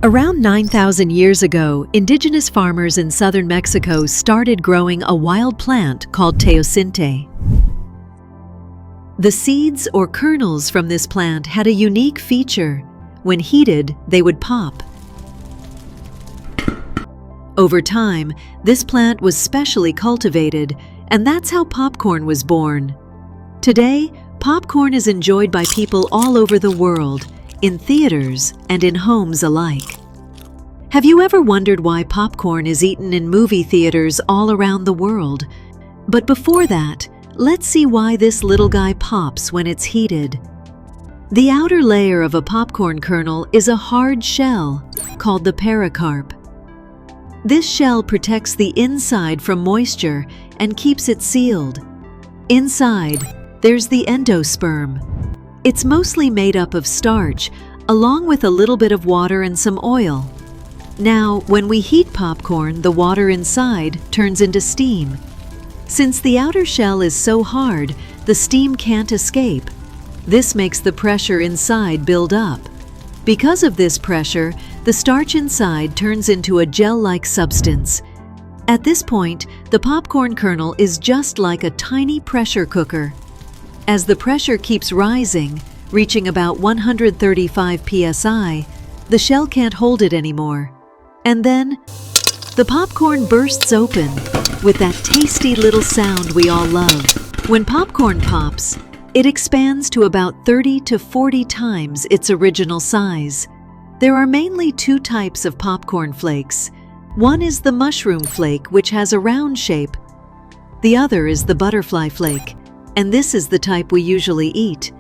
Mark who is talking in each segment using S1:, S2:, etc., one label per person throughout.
S1: Around 9,000 years ago, indigenous farmers in southern Mexico started growing a wild plant called teosinte. The seeds or kernels from this plant had a unique feature. When heated, they would pop. Over time, this plant was specially cultivated, and that's how popcorn was born. Today, popcorn is enjoyed by people all over the world, in theaters and in homes alike. Have you ever wondered why popcorn is eaten in movie theaters all around the world? But before that, let's see why this little guy pops when it's heated. The outer layer of a popcorn kernel is a hard shell called the pericarp. This shell protects the inside from moisture and keeps it sealed. Inside, there's the endosperm. It's mostly made up of starch, along with a little bit of water and some oil. Now, when we heat popcorn, the water inside turns into steam. Since the outer shell is so hard, the steam can't escape. This makes the pressure inside build up. Because of this pressure, the starch inside turns into a gel-like substance. At this point, the popcorn kernel is just like a tiny pressure cooker. As the pressure keeps rising, reaching about 135 psi, the shell can't hold it anymore. And then, the popcorn bursts open with that tasty little sound we all love. When popcorn pops, it expands to about 30 to 40 times its original size. There are mainly two types of popcorn flakes. One is the mushroom flake, which has a round shape. The other is the butterfly flake, and this is the type we usually eat.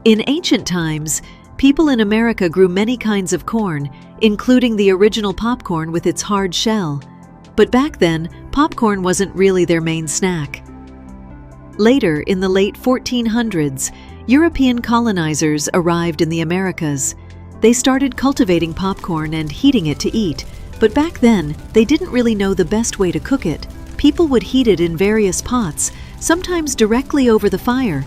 S1: In ancient times, people in America grew many kinds of corn, including the original popcorn with its hard shell. But back then, popcorn wasn't really their main snack. Later, in the late 1400s, European colonizers arrived in the Americas. They started cultivating popcorn and heating it to eat, but back then, they didn't really know the best way to cook it. People would heat it in various pots, sometimes directly over the fire.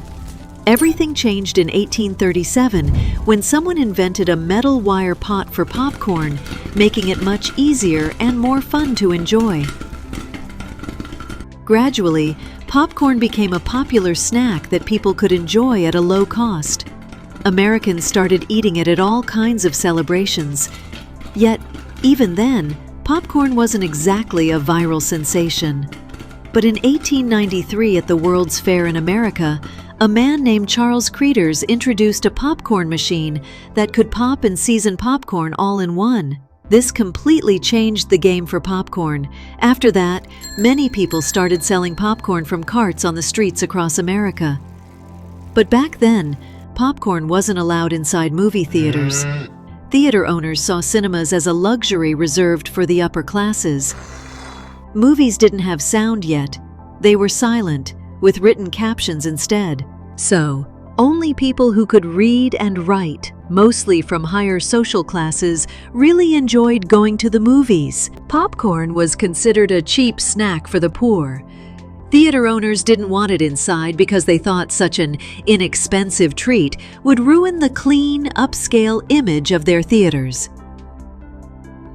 S1: Everything changed in 1837 when someone invented a metal wire pot for popcorn, making it much easier and more fun to enjoy. Gradually, popcorn became a popular snack that people could enjoy at a low cost. Americans started eating it at all kinds of celebrations. Yet, even then, popcorn wasn't exactly a viral sensation. But in 1893 at the World's Fair in America, a man named Charles Cretors introduced a popcorn machine that could pop and season popcorn all in one. This completely changed the game for popcorn. After that, many people started selling popcorn from carts on the streets across America. But back then, popcorn wasn't allowed inside movie theaters. Theater owners saw cinemas as a luxury reserved for the upper classes. Movies didn't have sound yet. They were silent, with written captions instead. So, only people who could read and write, mostly from higher social classes, really enjoyed going to the movies. Popcorn was considered a cheap snack for the poor. Theater owners didn't want it inside because they thought such an inexpensive treat would ruin the clean, upscale image of their theaters.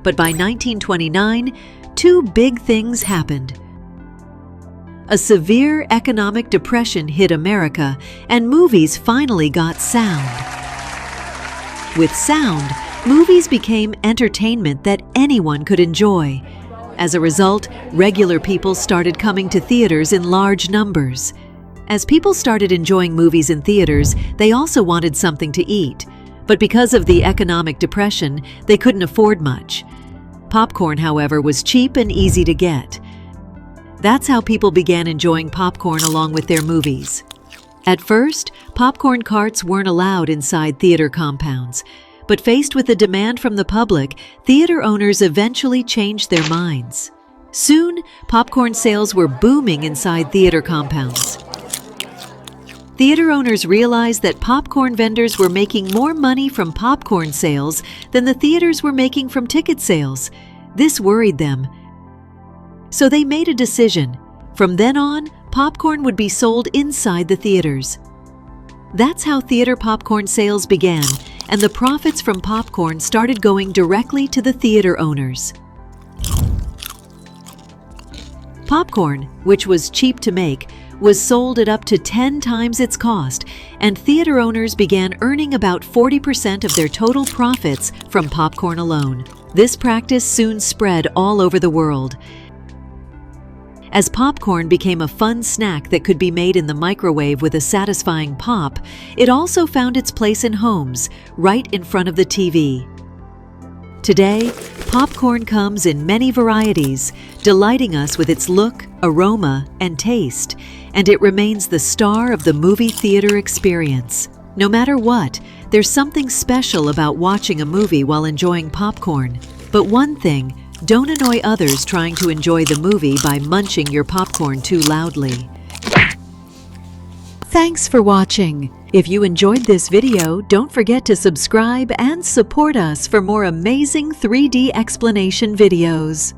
S1: But by 1929, two big things happened. A severe economic depression hit America, and movies finally got sound. With sound, movies became entertainment that anyone could enjoy. As a result, regular people started coming to theaters in large numbers. As people started enjoying movies in theaters, they also wanted something to eat. But because of the economic depression, they couldn't afford much. Popcorn, however, was cheap and easy to get. That's how people began enjoying popcorn along with their movies. At first, popcorn carts weren't allowed inside theater compounds. But faced with the demand from the public, theater owners eventually changed their minds. Soon, popcorn sales were booming inside theater compounds. Theater owners realized that popcorn vendors were making more money from popcorn sales than the theaters were making from ticket sales. This worried them. So they made a decision. From then on, popcorn would be sold inside the theaters. That's how theater popcorn sales began, and the profits from popcorn started going directly to the theater owners. Popcorn, which was cheap to make, was sold at up to 10 times its cost, and theater owners began earning about 40% of their total profits from popcorn alone. This practice soon spread all over the world. As popcorn became a fun snack that could be made in the microwave with a satisfying pop, it also found its place in homes, right in front of the TV. Today, popcorn comes in many varieties, delighting us with its look, aroma, and taste, and it remains the star of the movie theater experience. No matter what, there's something special about watching a movie while enjoying popcorn. But one thing, don't annoy others trying to enjoy the movie by munching your popcorn too loudly. Thanks for watching. If you enjoyed this video, don't forget to subscribe and support us for more amazing 3D explanation videos.